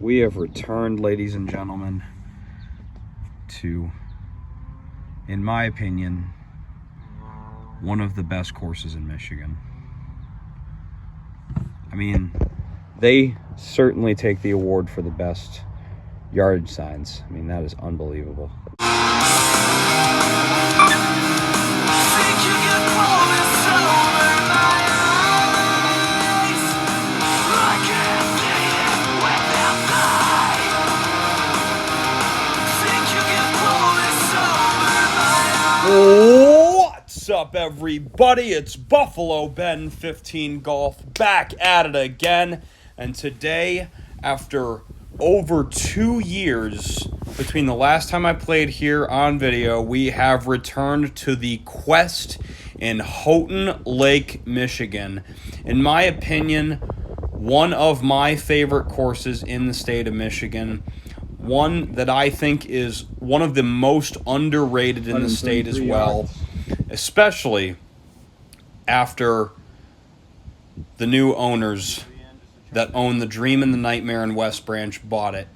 We have returned, ladies and gentlemen, to, in my opinion, one of the best courses in Michigan. I mean, they certainly take the award for the best yardage signs. I mean, that is unbelievable. What's up, everybody? It's Buffalo Ben 15 Golf back at it again. And today, after over 2 years between the last time I played here on video, we have returned to the Quest in Houghton Lake, Michigan. In my opinion, one of my favorite courses in the state of Michigan. One that I think is one of the most underrated in the state as well, especially after the new owners that own the Dream and the Nightmare in West Branch bought it.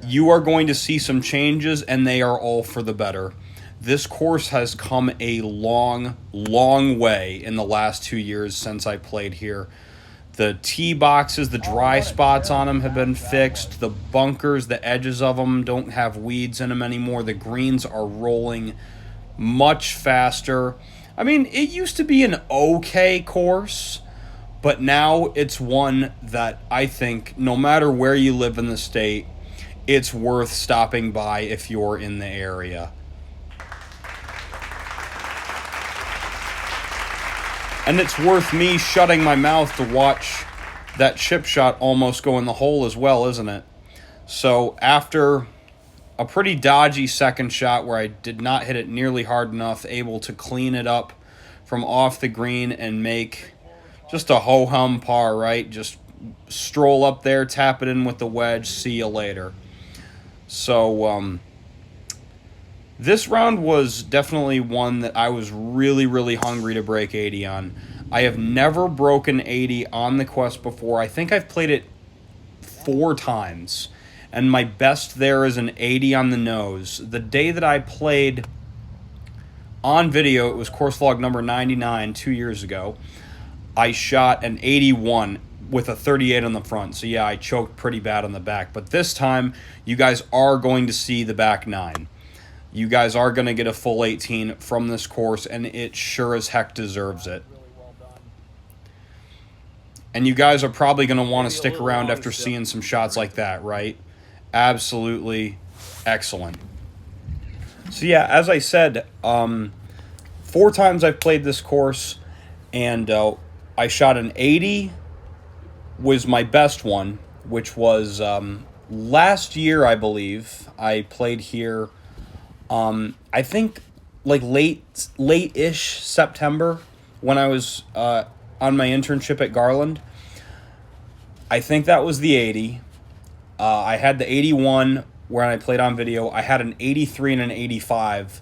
You are going to see some changes, and they are all for the better. This course has come a long, long way in the last 2 years since I played here. The tee boxes, the dry spots on them have been fixed. The bunkers, the edges of them don't have weeds in them anymore. The greens are rolling much faster. I mean, it used to be an okay course, but now it's one that I think no matter where you live in the state, it's worth stopping by if you're in the area. And it's worth me shutting my mouth to watch that chip shot almost go in the hole as well, isn't it? So after a pretty dodgy second shot where I did not hit it nearly hard enough, able to clean it up from off the green and make just a ho-hum par, right? Just stroll up there, tap it in with the wedge, see you later. So, this round was definitely one that I was really, really hungry to break 80 on. I have never broken 80 on the Quest before. I think I've played it 4 times, and my best there is an 80 on the nose. The day that I played on video, it was course log number 99 2 years ago. I shot an 81 with a 38 on the front. So yeah, I choked pretty bad on the back. But this time, you guys are going to see the back 9. You guys are going to get a full 18 from this course, and it sure as heck deserves it. And you guys are probably going to want to stick around after seeing some shots like that, right? Absolutely excellent. So yeah, as I said, 4 times I've played this course, and I shot an 80 was my best one, which was last year, I believe. I played here I think like late-ish September when I was on my internship at Garland. I think that was the 80. I had the 81 where I played on video. I had an 83 and an 85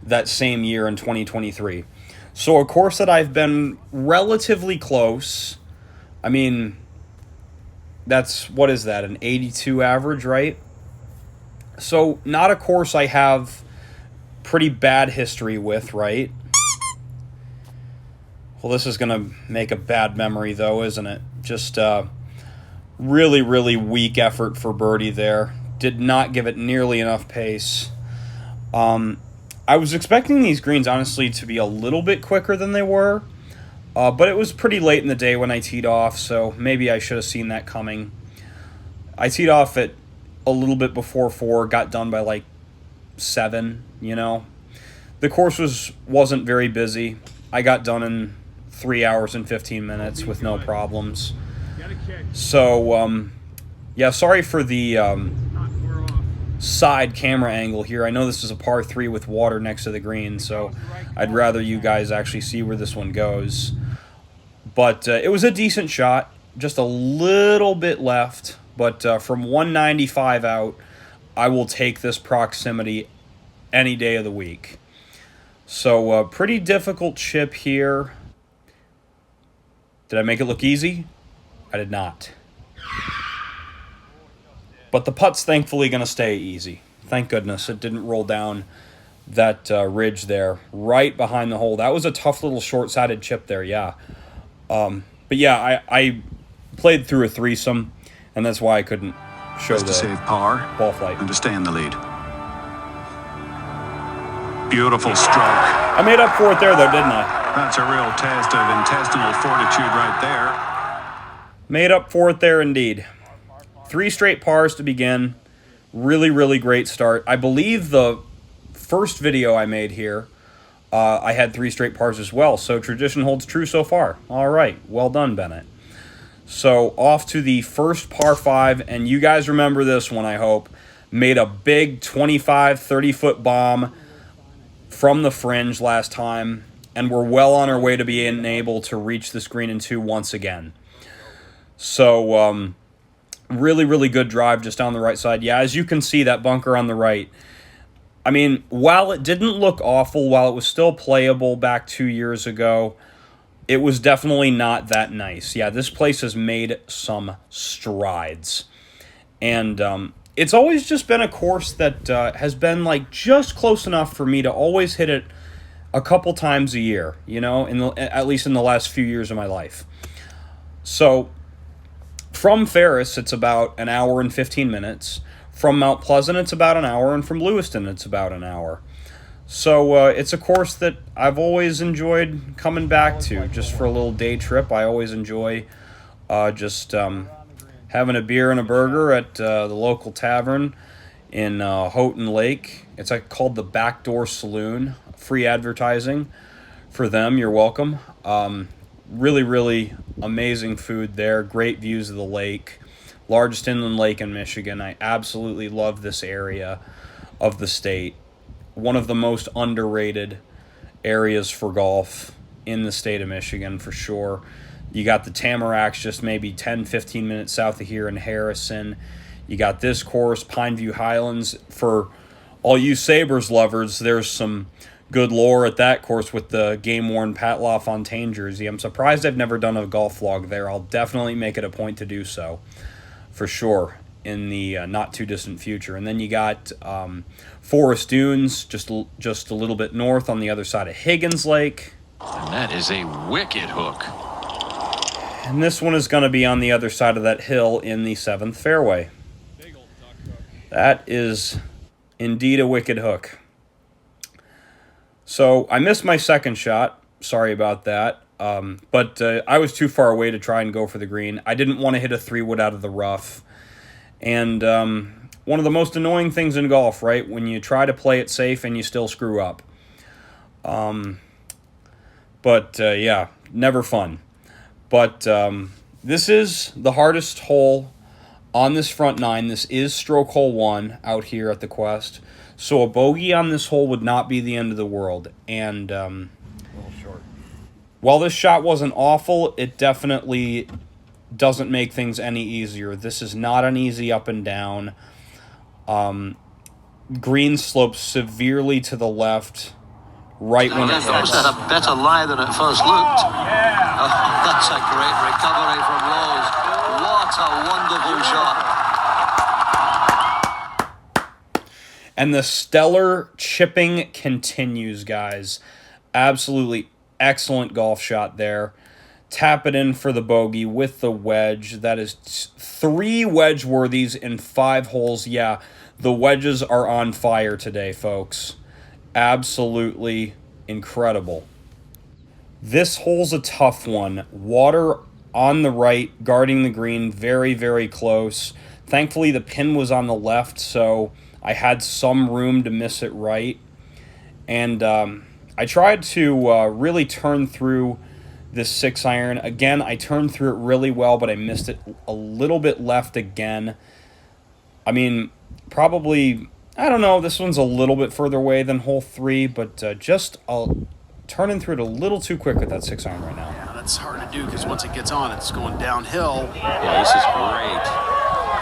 that same year in 2023. So a course that I've been relatively close. I mean, what is that, an 82 average, right? So, not a course I have pretty bad history with, right? Well, this is going to make a bad memory, though, isn't it? Just really, really weak effort for birdie there. Did not give it nearly enough pace. I was expecting these greens, honestly, to be a little bit quicker than they were. But it was pretty late in the day when I teed off, so maybe I should have seen that coming. I teed off at a little bit before 4, got done by like 7, you know. The course wasn't very busy. I got done in 3 hours and 15 minutes with no problems. So, yeah, sorry for the side camera angle here. I know this is a par 3 with water next to the green, so I'd rather you guys actually see where this one goes. But it was a decent shot, just a little bit left. But from 195 out, I will take this proximity any day of the week. So, pretty difficult chip here. Did I make it look easy? I did not. But the putt's thankfully going to stay easy. Thank goodness it didn't roll down that ridge there right behind the hole. That was a tough little short-sided chip there, yeah. But yeah, I played through a threesome, and that's why I couldn't show the to save par ball flight. And to stay in the lead. Beautiful stroke. I made up for it there, though, didn't I? That's a real test of intestinal fortitude right there. Made up for it there, indeed. 3 straight pars to begin. Really, really great start. I believe the first video I made here, I had 3 straight pars as well, so tradition holds true so far. All right, well done, Bennett. So off to the first par 5, and you guys remember this one, I hope. Made a big 25, 30-foot bomb from the fringe last time, and we're well on our way to being able to reach this green in 2 once again. So, really, really good drive just down the right side. Yeah, as you can see, that bunker on the right. I mean, while it didn't look awful, while it was still playable back 2 years ago, it was definitely not that nice. Yeah, this place has made some strides. And it's always just been a course that has been like just close enough for me to always hit it a couple times a year, you know, at least in the last few years of my life. So from Ferris, it's about an hour and 15 minutes. From Mount Pleasant, it's about an hour. And from Lewiston, it's about an hour. So it's a course that I've always enjoyed coming back to just for a little day trip. I always enjoy just having a beer and a burger at the local tavern in Houghton Lake. It's called the Backdoor Saloon. Free advertising for them. You're welcome. Really, really amazing food there. Great views of the lake. Largest inland lake in Michigan. I absolutely love this area of the state. One of the most underrated areas for golf in the state of Michigan, for sure. You got the Tamaracks just maybe 10, 15 minutes south of here in Harrison. You got this course, Pineview Highlands. For all you Sabres lovers, there's some good lore at that course with the game-worn Pat LaFontaine jersey. I'm surprised I've never done a golf vlog there. I'll definitely make it a point to do so, for sure, in the not-too-distant future. And then you got Forest Dunes, just a little bit north on the other side of Higgins Lake. And that is a wicked hook. And this one is going to be on the other side of that hill in the 7th fairway. That is indeed a wicked hook. So I missed my second shot. Sorry about that. But I was too far away to try and go for the green. I didn't want to hit a 3-wood out of the rough. And one of the most annoying things in golf, right? When you try to play it safe and you still screw up. Yeah, never fun. But this is the hardest hole on this front 9. This is stroke hole 1 out here at the Quest. So a bogey on this hole would not be the end of the world. And a little short. While this shot wasn't awful, it definitely doesn't make things any easier. This is not an easy up and down. Green slopes severely to the left. Right when it hits. Had a better lie than it first looked. Oh, that's a great recovery from Lowe's. What a wonderful shot. And the stellar chipping continues, guys. Absolutely excellent golf shot there. Tap it in for the bogey with the wedge. That is 3 wedge worthies in 5 holes. Yeah, the wedges are on fire today, folks. Absolutely incredible. This hole's a tough one. Water on the right, guarding the green, very, very close. Thankfully, the pin was on the left, so I had some room to miss it right. And I tried to really turn through this 6-iron. Again, I turned through it really well, but I missed it a little bit left again. I mean, probably, I don't know, this one's a little bit further away than hole 3, but just turning through it a little too quick with that 6-iron right now. Yeah, that's hard to do because once it gets on, it's going downhill. Yeah, this is great.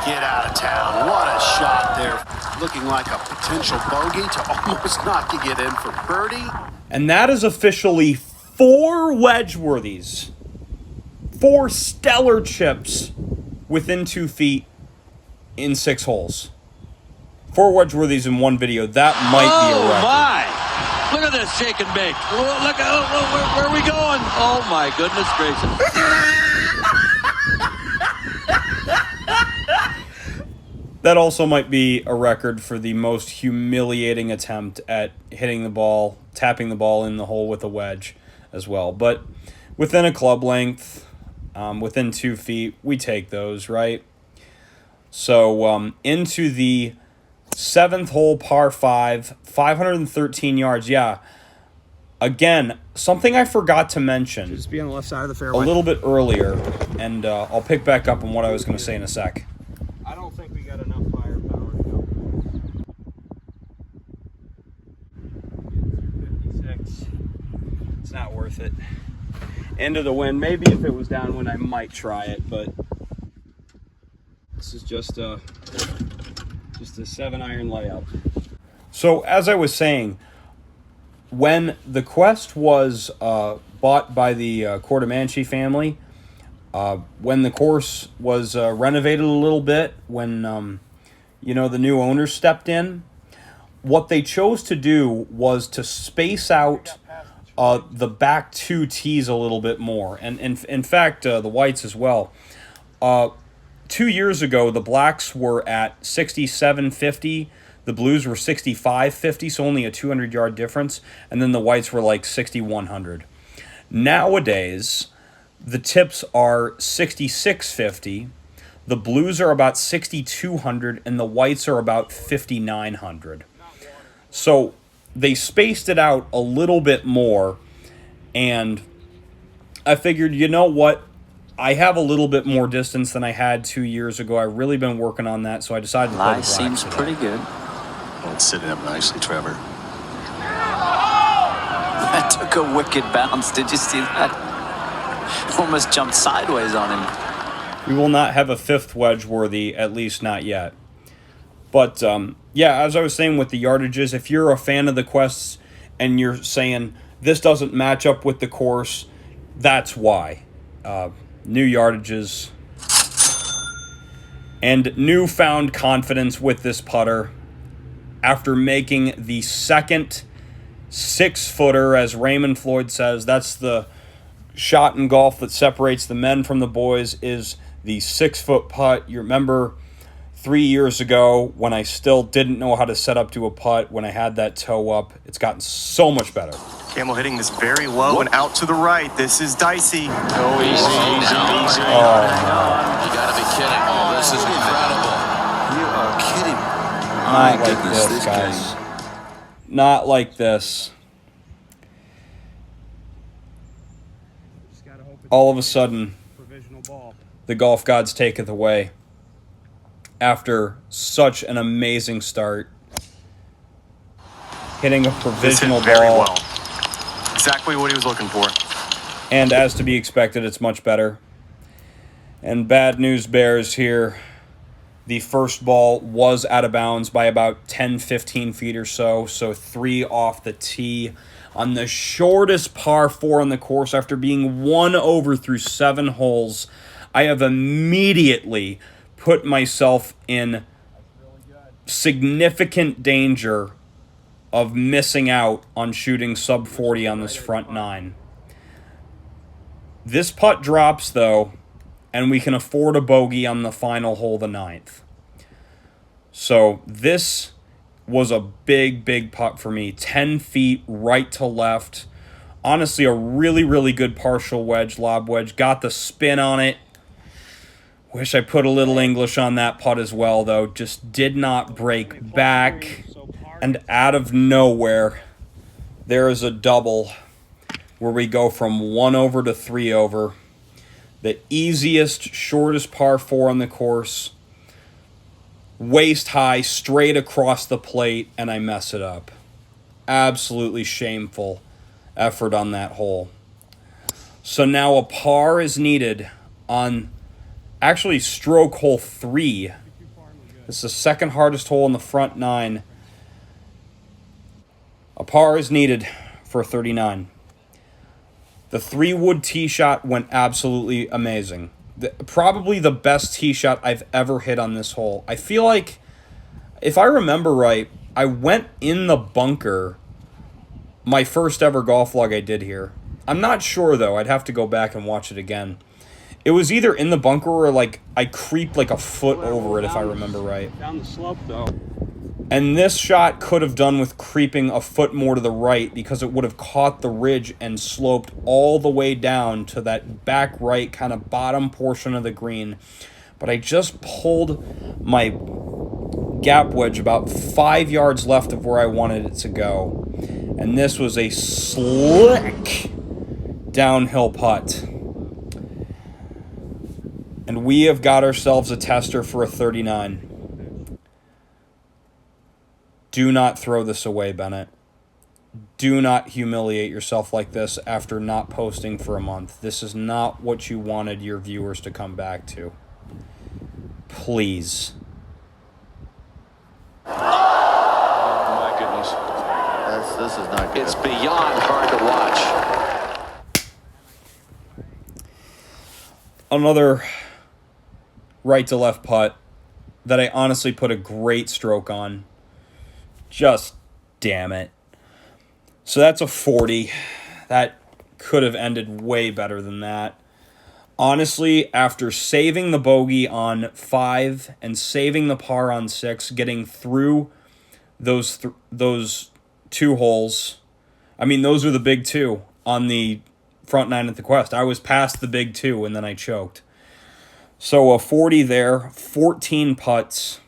Get out of town. What a shot there. Looking like a potential bogey to almost not to get in for birdie. And that is officially 4 wedge worthies. 4 stellar chips within 2 feet in 6 holes. 4 wedge-worthies in one video. That might be a record. Oh, my. Look at this shake and bake. Look, where are we going? Oh, my goodness gracious. That also might be a record for the most humiliating attempt at hitting the ball, tapping the ball in the hole with a wedge as well. But within a club length, within 2 feet, we take those, right? So into the 7th hole, par 5, 513 yards. Yeah. Again, something I forgot to mention Just be on the left side of the a fairway. little bit earlier, and I'll pick back up on what I was going to say in a sec. I don't think we got enough firepower to go. 56. It's not worth it. Into the wind. Maybe if it was downwind, I might try it, but this is just a 7-iron layup. So, as I was saying, when the Quest was bought by the Courtemanche family, when the course was renovated a little bit, when the new owners stepped in, what they chose to do was to space out the back 2 tees a little bit more, and in fact the whites as well. 2 years ago, the blacks were at 67.50. The blues were 65.50, so only a 200-yard difference. And then the whites were like 6,100. Nowadays, the tips are 66.50. The blues are about 6,200, and the whites are about 5,900. So they spaced it out a little bit more, and I figured, you know what? I have a little bit more distance than I had 2 years ago. I've really been working on that, so I decided to play the blacks Seems today. pretty good. Oh, it's sitting up nicely, Trevor. That took a wicked bounce. Did you see that? Almost jumped sideways on him. We will not have a 5th wedge-worthy, at least not yet. But, yeah, as I was saying with the yardages, if you're a fan of the Quests and you're saying this doesn't match up with the course, that's why. New yardages and newfound confidence with this putter after making the second 6-footer, as Raymond Floyd says. That's the shot in golf that separates the men from the boys, is the 6-foot putt. You remember 3 years ago when I still didn't know how to set up to a putt, when I had that toe up. It's gotten so much better. Camel hitting this very low and out to the right. This is dicey. Oh, easy. Oh, You gotta be kidding. Oh, this is incredible. You are kidding. not like this, guys. Not like this. All of a sudden, Provisional ball. the golf gods taketh away. After such an amazing start, hitting a This hit provisional very ball, well. Exactly what he was looking for. and as to be expected, it's much better. And bad news bears here. The first ball was out of bounds by about 10-15 feet or so, so 3 off the tee on the shortest par 4 on the course. After being 1 over through 7 holes, I have immediately put myself in significant danger of missing out on shooting sub 40 on this front 9. This putt drops, though, and we can afford a bogey on the final hole, the 9th. So this was a big, big putt for me. 10 feet right to left. Honestly, a really, really good partial wedge, lob wedge. Got the spin on it. Wish I put a little English on that putt as well, though. Just did not break back. And out of nowhere, there is a double where we go from 1 over to 3 over. The easiest, shortest par 4 on the course. Waist high, straight across the plate, and I mess it up. Absolutely shameful effort on that hole. So now a par is needed on actually stroke hole 3. This is the second hardest hole in the front 9. A par is needed for 39. The 3-wood tee shot went absolutely amazing. probably the best tee shot I've ever hit on this hole. I feel like, if I remember right, I went in the bunker my first ever golf log I did here. I'm not sure, though. I'd have to go back and watch it again. It was either in the bunker or, like, I creeped like a foot over it, if I remember right. Down the slope, though. And this shot could have done with creeping a foot more to the right, because it would have caught the ridge and sloped all the way down to that back right kind of bottom portion of the green. But I just pulled my gap wedge about 5 yards left of where I wanted it to go. And this was a slick downhill putt. And we have got ourselves a tester for a 39. Do not throw this away, Bennett. Do not humiliate yourself like this after not posting for a month. This is not what you wanted your viewers to come back to. Please. Oh, my goodness. This is not good. It's beyond hard to watch. Another right to left putt that I honestly put a great stroke on. Just damn it. So that's a 40. That could have ended way better than that. Honestly, after saving the bogey on 5 and saving the par on 6, getting through those 2 holes, I mean, those are the big 2 on the front 9 at the Quest. I was past the big 2 and then I choked. So a 40 there, 14 putts,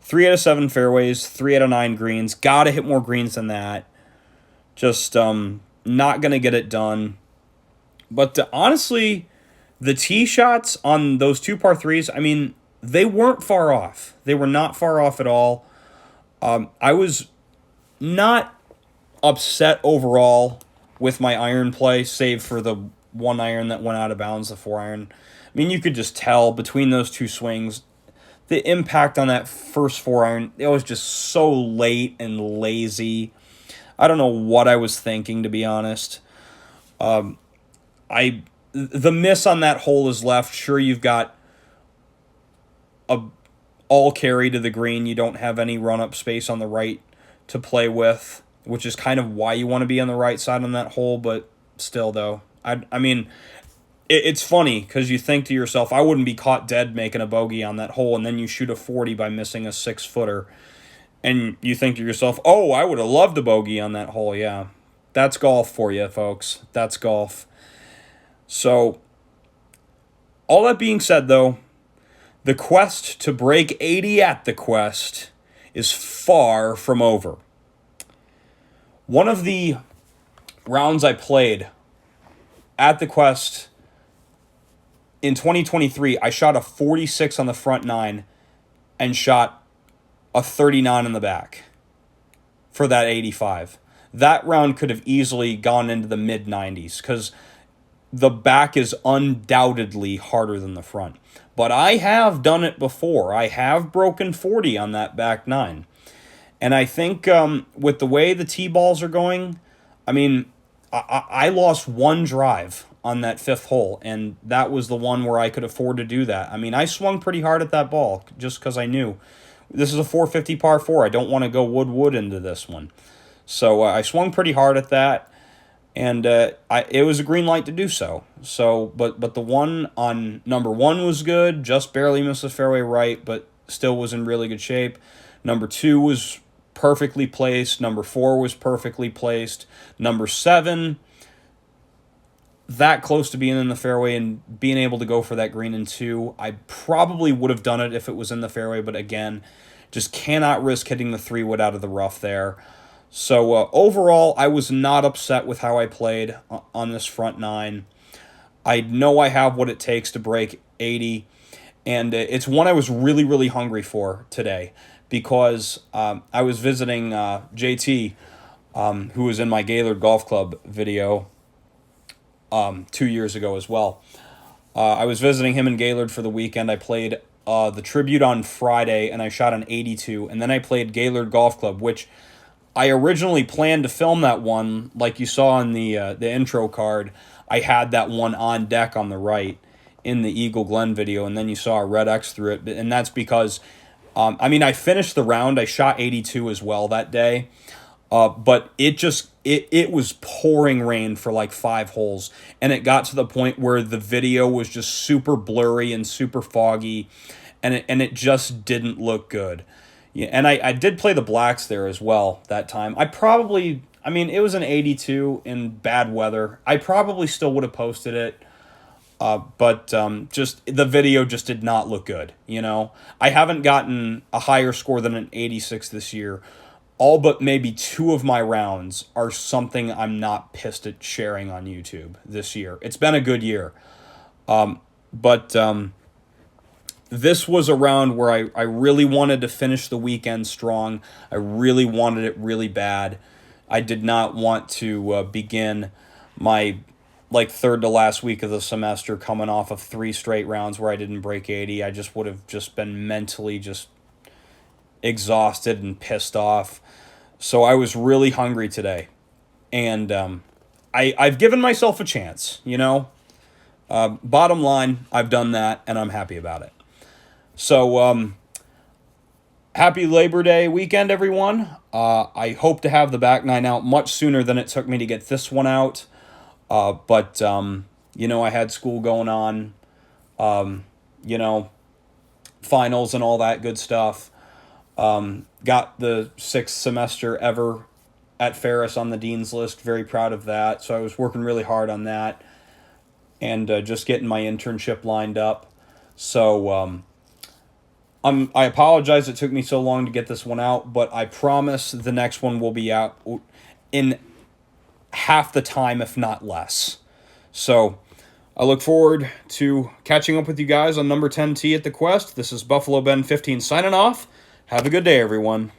3 out of 7 fairways, 3 out of 9 greens. Got to hit more greens than that. Just not going to get it done. But honestly, the tee shots on those 2 par 3s, I mean, they weren't far off. They were not far off at all. I was not upset overall with my iron play, save for the 1 iron that went out of bounds, the 4 iron. I mean, you could just tell between those 2 swings, the impact on that first 4 iron, it was just so late and lazy. I don't know what I was thinking, to be honest. The miss on that hole is left. Sure, you've got a all carry to the green. You don't have any run-up space on the right to play with, which is kind of why you want to be on the right side on that hole, but still, though. I mean, it's funny, because you think to yourself, I wouldn't be caught dead making a bogey on that hole, and then you shoot a 40 by missing a 6-footer. And you think to yourself, oh, I would have loved a bogey on that hole. Yeah, that's golf for you, folks. That's golf. So, all that being said, though, the quest to break 80 at the Quest is far from over. One of the rounds I played at the Quest in 2023, I shot a 46 on the front 9 and shot a 39 in the back for that 85. That round could have easily gone into the mid-90s, because the back is undoubtedly harder than the front. But I have done it before. I have broken 40 on that back 9. And I think with the way the tee balls are going, I mean, I lost 1 drive on that 5th hole, and that was the one where I could afford to do that. I mean, I swung pretty hard at that ball just because I knew this is a 450 par 4. I don't want to go wood into this one. So I swung pretty hard at that, and it was a green light to do so. So, but the one on number 1 was good, just barely missed the fairway right, but still was in really good shape. Number 2 was perfectly placed. Number 4 was perfectly placed. Number 7, that close to being in the fairway and being able to go for that green in 2. I probably would have done it if it was in the fairway, but again, just cannot risk hitting the 3-wood out of the rough there. So overall, I was not upset with how I played on this front 9. I know I have what it takes to break 80, and it's one I was really, really hungry for today, because I was visiting JT, who was in my Gaylord Golf Club video 2 years ago as well. I was visiting him in Gaylord for the weekend. I played the Tribute on Friday, and I shot an 82, and then I played Gaylord Golf Club, which I originally planned to film that one, like you saw in the intro card. I had that one on deck on the right, in the Eagle Glen video, and then you saw a red X through it. And that's because, I mean, I finished the round. I shot 82 as well that day. But it was pouring rain for like 5 holes, and it got to the point where the video was just super blurry and super foggy, and it just didn't look good. Yeah, and I did play the blacks there as well that time. I mean, it was an 82 in bad weather. I probably still would have posted it, but just the video just did not look good, you know? I haven't gotten a higher score than an 86 this year. All but maybe 2 of my rounds are something I'm not pissed at sharing on YouTube this year. It's been a good year. But this was a round where I really wanted to finish the weekend strong. I really wanted it really bad. I did not want to begin my third to last week of the semester coming off of 3 straight rounds where I didn't break 80. I just would have just been mentally just exhausted and pissed off. So I was really hungry today, and I've given myself a chance, you know. Bottom line, I've done that, and I'm happy about it. So happy Labor Day weekend, everyone. I hope to have the back 9 out much sooner than it took me to get this one out. But you know, I had school going on, you know, finals and all that good stuff. Got the 6th semester ever at Ferris on the Dean's List. Very proud of that. So I was working really hard on that, and just getting my internship lined up. So I apologize it took me so long to get this one out, but I promise the next one will be out in half the time, if not less. So I look forward to catching up with you guys on number 10 tee at the Quest. This is Buffalo Ben 15 signing off. Have a good day, everyone.